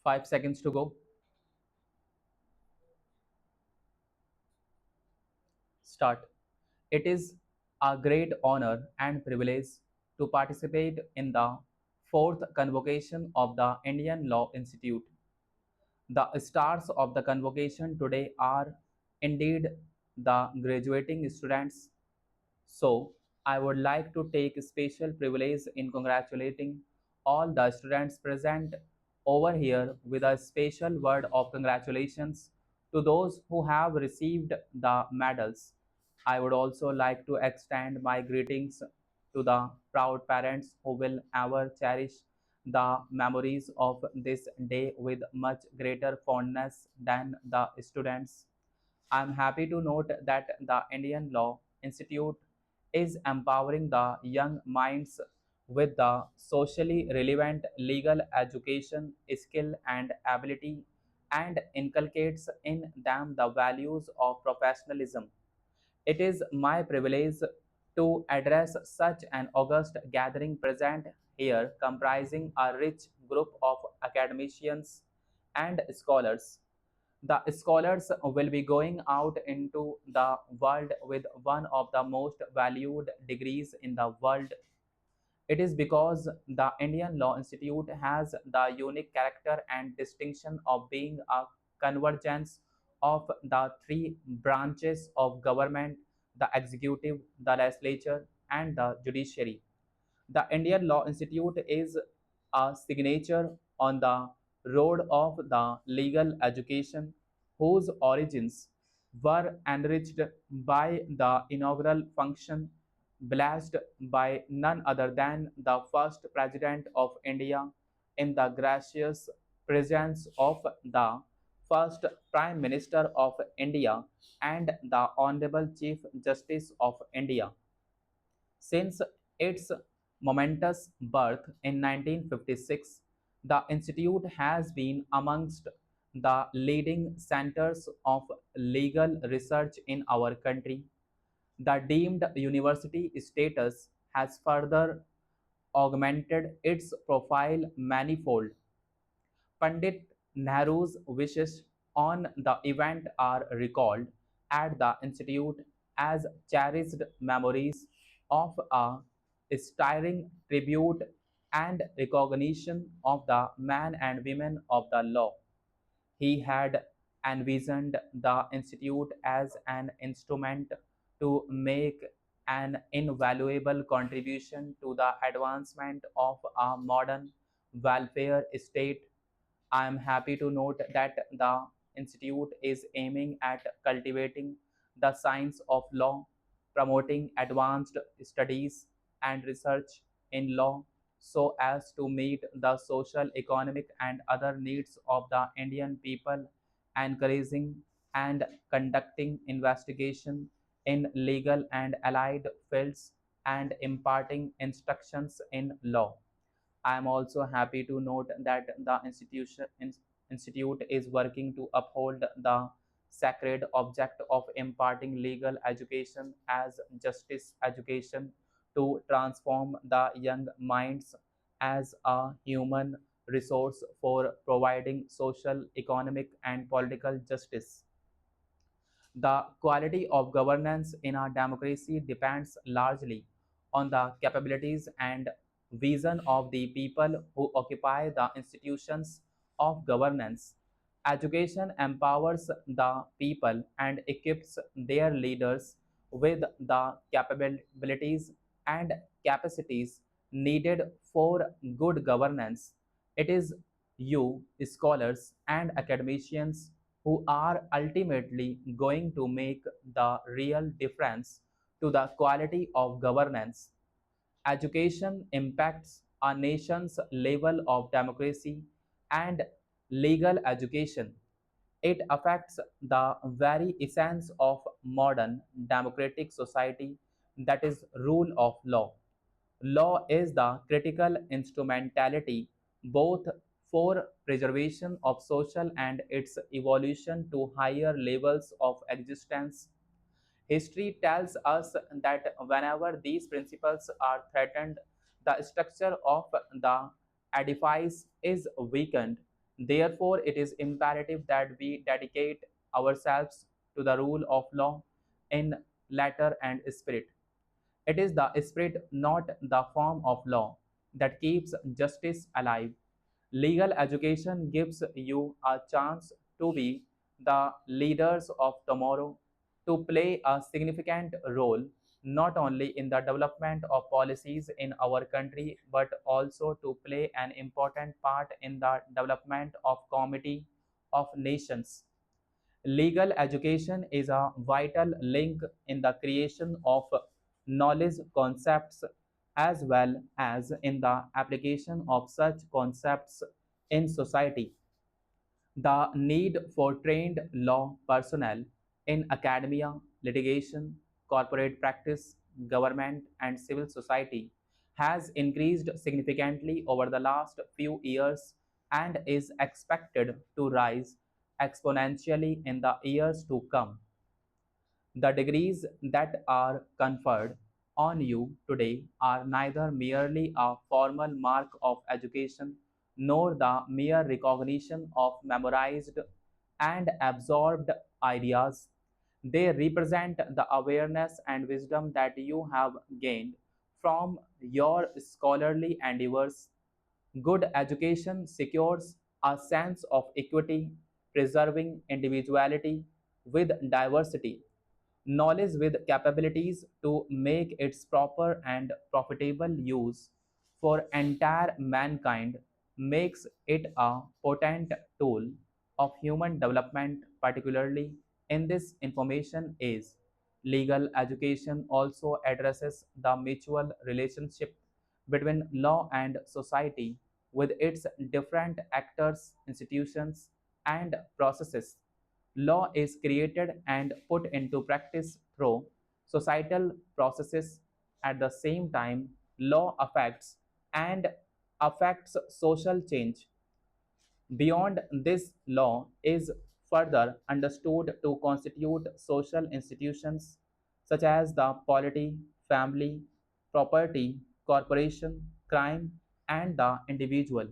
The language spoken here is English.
5 seconds to go. Start. It is a great honor and privilege to participate in the fourth convocation of the Indian Law Institute. The stars of the convocation today are indeed the graduating students. So, I would like to take special privilege in congratulating all the students present over here with a special word of congratulations to those who have received the medals. I would also like to extend my greetings to the proud parents who will ever cherish the memories of this day with much greater fondness than the students. I'm happy to note that the Indian Law Institute is empowering the young minds with the socially relevant legal education, skill, and ability, and inculcates in them the values of professionalism. It is my privilege to address such an august gathering present here, comprising a rich group of academicians and scholars. The scholars will be going out into the world with one of the most valued degrees in the world. It is because the Indian Law Institute has the unique character and distinction of being a convergence of the three branches of government: the executive, the legislature, and the judiciary. The Indian Law Institute is a signature on the road of the legal education whose origins were enriched by the inaugural function blessed by none other than the first President of India in the gracious presence of the first Prime Minister of India and the Honorable Chief Justice of India. Since its momentous birth in 1956, the institute has been amongst the leading centers of legal research in our country. The deemed university status has further augmented its profile manifold. Pandit Nehru's wishes on the event are recalled at the Institute as cherished memories of a stirring tribute and recognition of the men and women of the law. He had envisioned the institute as an instrument to make an invaluable contribution to the advancement of a modern welfare state. I am happy to note that the institute is aiming at cultivating the science of law, promoting advanced studies and research in law so as to meet the social, economic, and other needs of the Indian people, encouraging and conducting investigation in legal and allied fields, and imparting instructions in law. I am also happy to note that the institute is working to uphold the sacred object of imparting legal education as justice education to transform the young minds as a human resource for providing social, economic, and political justice. The quality of governance in a democracy depends largely on the capabilities and vision of the people who occupy the institutions of governance. Education empowers the people and equips their leaders with the capabilities and capacities needed for good governance. It is you, scholars and academicians, who are ultimately going to make the real difference to the quality of governance. Education impacts a nation's level of democracy and legal education. It affects the very essence of modern democratic society, that is, rule of law. Law is the critical instrumentality both for preservation of social and its evolution to higher levels of existence. History tells us that whenever these principles are threatened, the structure of the edifice is weakened. Therefore, it is imperative that we dedicate ourselves to the rule of law in letter and spirit. It is the spirit, not the form of law, that keeps justice alive. Legal education gives you a chance to be the leaders of tomorrow, to play a significant role not only in the development of policies in our country but also to play an important part in the development of community of nations. Legal education is a vital link in the creation of knowledge concepts as well as in the application of such concepts in society. The need for trained law personnel in academia, litigation, corporate practice, government, and civil society has increased significantly over the last few years and is expected to rise exponentially in the years to come. The degrees that are conferred on you today are neither merely a formal mark of education nor the mere recognition of memorized and absorbed ideas. They represent the awareness and wisdom that you have gained from your scholarly endeavors. Good education secures a sense of equity, preserving individuality with diversity. Knowledge with capabilities to make its proper and profitable use for entire mankind makes it a potent tool of human development, particularly in this information age. Legal education also addresses the mutual relationship between law and society with its different actors, institutions, and processes. Law is created and put into practice through societal processes. At the same time, law affects social change. Beyond this, law is further understood to constitute social institutions such as the polity, family, property, corporation, crime, and the individual.